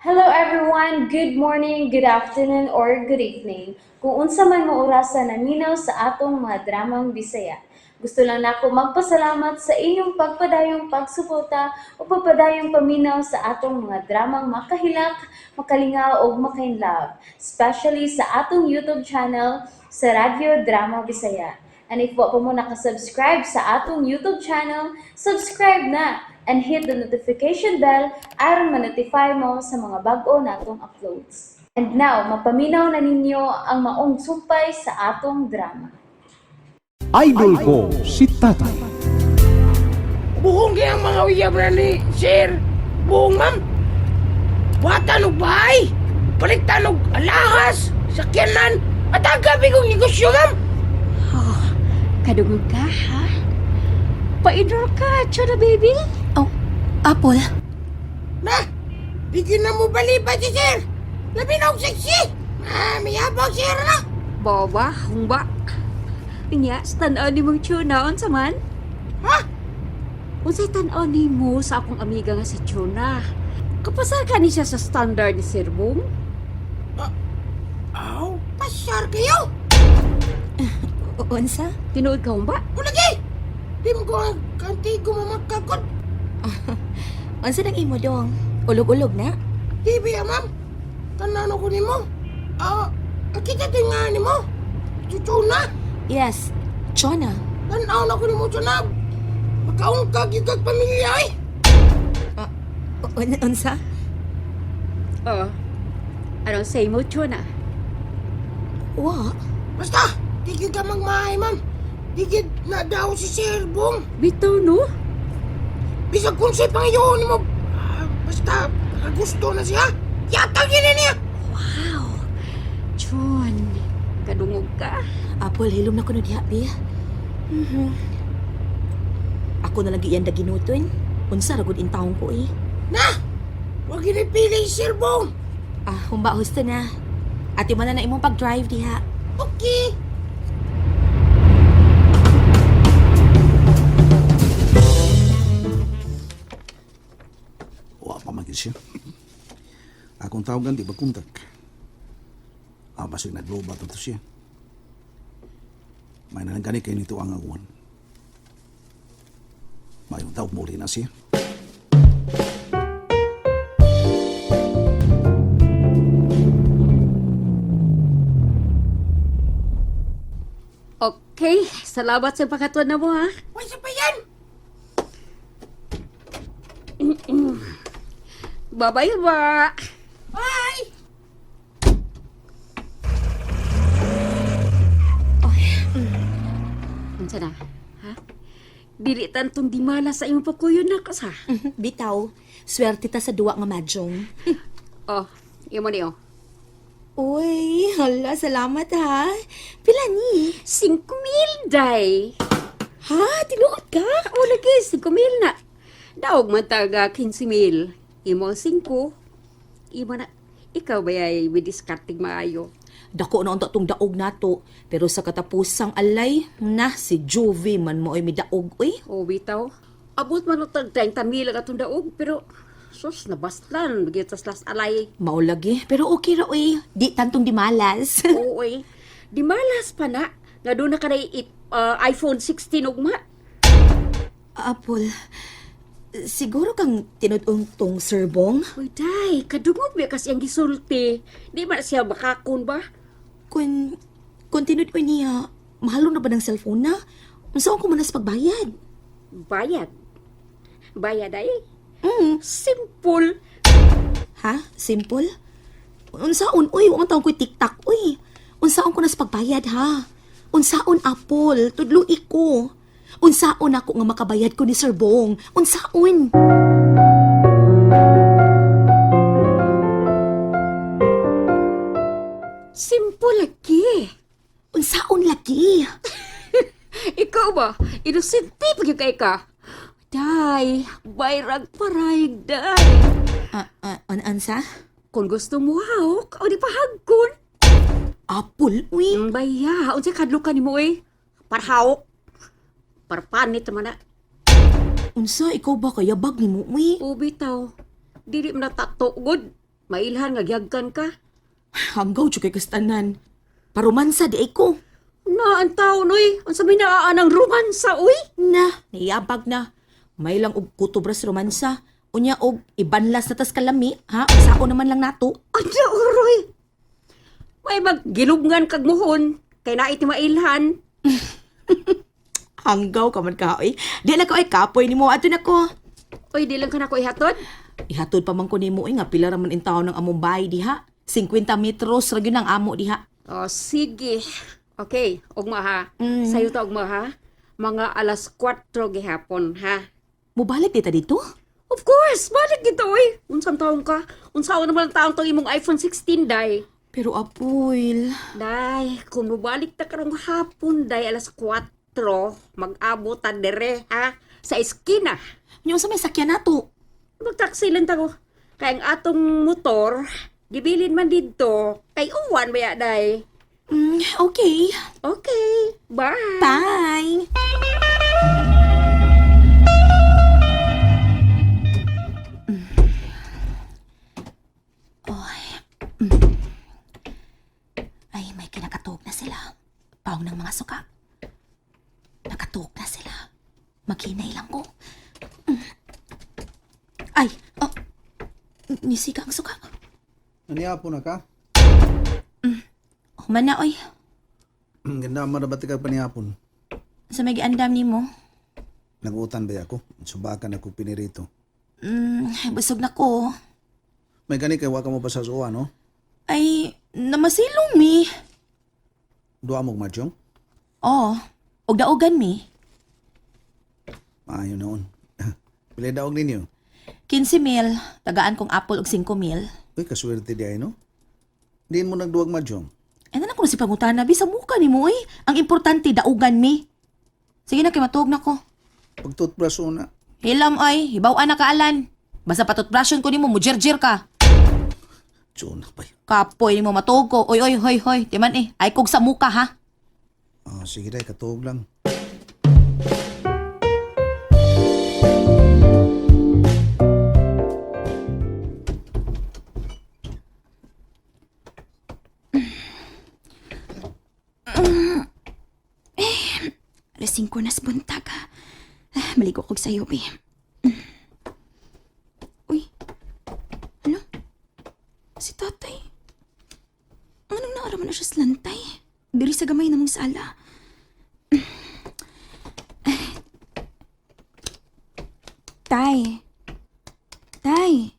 Hello everyone, good morning, good afternoon, or good evening. Kung unsa man mo orasan naminaw sa atong mga dramang Bisaya. Gusto lang nako magpasalamat sa inyong pagpadayong pagsuporta o pagpadayong paminaw sa atong mga dramang makahilak, makalingaw o makainlove, especially sa atong YouTube channel sa Radyo Drama Bisaya. And if wa pa mo nakasubscribe sa atong YouTube channel, subscribe na and hit the notification bell aron ma-notify mo sa mga bag-o natong uploads. And now, mapaminaw na ninyo ang maong sumpay sa atong drama. Idol ko si Tatay. Buhong kaya ang mga uyabra ni Sir. Buhong, ma'am. Buhatan og bahay. Paligtan og alahas, sakyanan, at agabi kong negosyo, ma'am. Oh, kadungog ka, ha? Paidor ka, Chona baby? Oh, Apple. Na, bigyan na mo baliba si Sir. Labi na og seksi. May habang Sir na. Bawa, humba. Inya, stand-on ni mong Chona, unsa man? Ha? Unsay tan-on ni mo sa akong amiga nga si Chona? Kapasar ka ni siya sa standard ni Sir Bong? Aw, pasyar kayo. Unsa? Tinuod ka humba? O lagi. Di mo ko ang kantigo mamakakot. Unsa nang imo dong? Ulog-ulog na? Di ba, ma'am? Tanano ko ni mo. Kita tingnan ni mo. Chuchuna. Yes, Chona. Tanaw na ko ni mo, Chuna. Makaungkag yung pamilya, eh. Unsa? Oh. Anong say mo, Chona? Wa? Basta, tigil ka magmahay, ma'am. Tigil na daw si Sir Bong. Bitaw, no? Bisag kung sa'y pangayon mo. Basta, gusto na siya. Yatag yun niya. Wow! Chon, kadungog ka? Apple, hilom na ko na diha, Bi. Ako na lagi yan ginuton. Unsa ragod in taong ko eh. Na! Huwag inipili si Sir Bong. Humba husto na. Ati man na imong pag-drive diha. Okay. Wa pa man siya. Akong tawagan di ba kontak. Basig naglobat ito siya. May nanggani kayo nito ang awan. Mayroon tawag muli na siya. Okay, salamat sa pakatuan na mo, ha? Huwag sa pa yan. Bye-bye ba? Bye. Unsa na? Ha? Dili tantong di mala sa imong pakuyon na kas, ha? Bitaw, swerte ta sa duwa nga madyong. Oh, imo ni, oh. Uy, hala, salamat ha. Pila ni? 5,000, day. Ha? Tinuod ka? O, lagi, 5,000 na. Daog man taga 15,000. Imo 5. Imo na, ikaw ba ay widiskartig maayo? Dako na unta tong daog nato. Pero sa katapusang alay, na si Juvie man mo ay midaog, uy. O, bitaw. Abot man ang tag 30,000 atong daog, pero sus, nabastan. Bagitas las alay. Maulagi, pero okay ra, uy. Di tantong di malas. Oo, eh. Di malas pa na. Nga doon na ka na iPhone 16 ugma. Apple, siguro kang tinudong tong serbong? Uy, day, kadungog ba kasi ang gisulti. Di ba siya makakon ba? Kung tinud niya, mahalo na ba ng cellphone na? Unsaon ko manas pagbayad? Bayad. Bayad ay? Mm. Simple. Ha? Simple? Unsaon, uy, huwag taong ko'y tiktak, uy. Unsaon ko nas pagbayad, ha? Unsaon, Apple, tudlui ko. Unsaon ako nga makabayad ko ni Sir Bong. Unsaon? Simple lagi. Unsaon lagi? Ikaw ba? Inosente pa yung kay ka. Day, bayrag parayag, day. Ansa? Kung gusto mo hawak, o di pahagkon. Apple, uy. Baya, unsay kadlo ka ni mo eh. Para hawak. Para panit naman na. Unsa, ikaw ba kaya bag ni mo, uy? O bitaw, dili man natato good. Mailhan nga gyagkan ka. Hanggaw jud kay kastanan. Parumansa di ko. Na ang taon, uy. Ang sabi na ang romansa, uy. Na, niyabag na. May lang og kutubras romansa. Unya og ibanlas na tas kalami, ha? Sao naman lang nato. Ada, uroy. May maggilubngan kag muhon. Kay naiti mailhan. Hanggaw ka man ka, oy. Di na ko ay kapoy ni mo. Ato na ko. Uy, di lang ka na ko ihatod. Ihatod pa man ko nimo nga pila ra man in taon ng among bahay diha. 50 metros ra gyud ang amo diha. O, sige. Okay, ugma ha. Sayo ta ugma ha. Mga alas 4 gihapon ha. Mubalik dita dito? Of course, balik gito uy. Unsang taon ka? Unsaon naman ang taon tong imong iPhone 16 day. Pero apoy, Day, kung mabalik ta karong hapon day alas 4, mag-abot ta dire ha sa eskina. nyo sa may sakyan nato. Magtaksi lang ta ko. Kay ang atong motor, gibilin man didto. Kay uwan baya day. Okay. Okay, bye. Bye. Ay, may kinakatuog na sila. Paong ng mga suka. Nakatuog na sila. Maghinay lang ko. Ay, oh. Nisika ang suka. Naniapo na ka? Human na, oy. Ganda mo na ba tika panihapon? Sa may giandam ni mo. Nagutan ba ako? Subakan ako pinirito. Busog na ko. May gani kay wa ka mo pa sa suwa, no? Ay, namasilong mi. Dua mo madyong? Oh, og daogan mi. Maayo noon. Pili daog ninyo. 15,000, tagaan kong apple og 5,000. Uy, kaswerte di ay, no? Diin mo nagduwag madyong. Ay, na ko na si pangutana, bisa muka ni mo, eh. Ang importante, daogan mi. Sige na, kay matuog na ko. Pag toothbrush una. Hilam ay, hibaw na kaalan. Basta patutbrasyon ko ni mo, mujirjir ka. Tiyona pa yun. Kapoy ni mo, matuog ko. Oy, oy, hoy, hoy. Timan eh, ay kog sa muka, ha? Ah, sige day, katuog lang. Alas 5 na sa buntag, ha? Maligo kog sa'yo, be. Uy, ano? Si tatay. Anong naaraman na siya sa lantay? Diri sa gamay namang sala. Tay. Tay.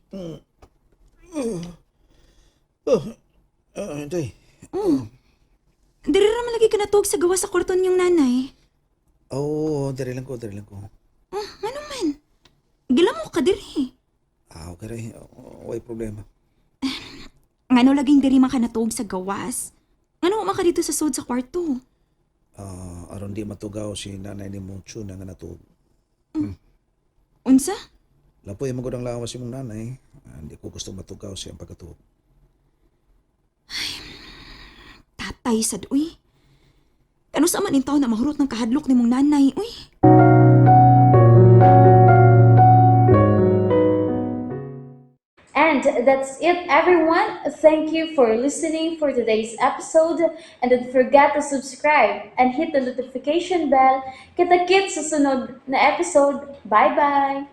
Day. Diri raman lagi ka natuog sa gawa sa kwarton yung nanay. Oo, dari lang ko. Ano man? Gila mo ka diri. Ah, okay rin. Way problema. Ngano laging diri man ka natuog sa gawas? Ngano mo ka dito sa sud sa kwarto? Aron di matugaw si nanay ni Mucho na nga natug. Unsa? Lapoy magudang lawas si mong nanay. Hindi ko gusto matugaw siyang pagkatug. Tatay sad, uy. Kano sa man intaw na mahurot ng kahadlok ni mong nanay, uy. And that's it, everyone. Thank you for listening for today's episode. And don't forget to subscribe and hit the notification bell. Kita-kits sa sunod na episode. Bye-bye!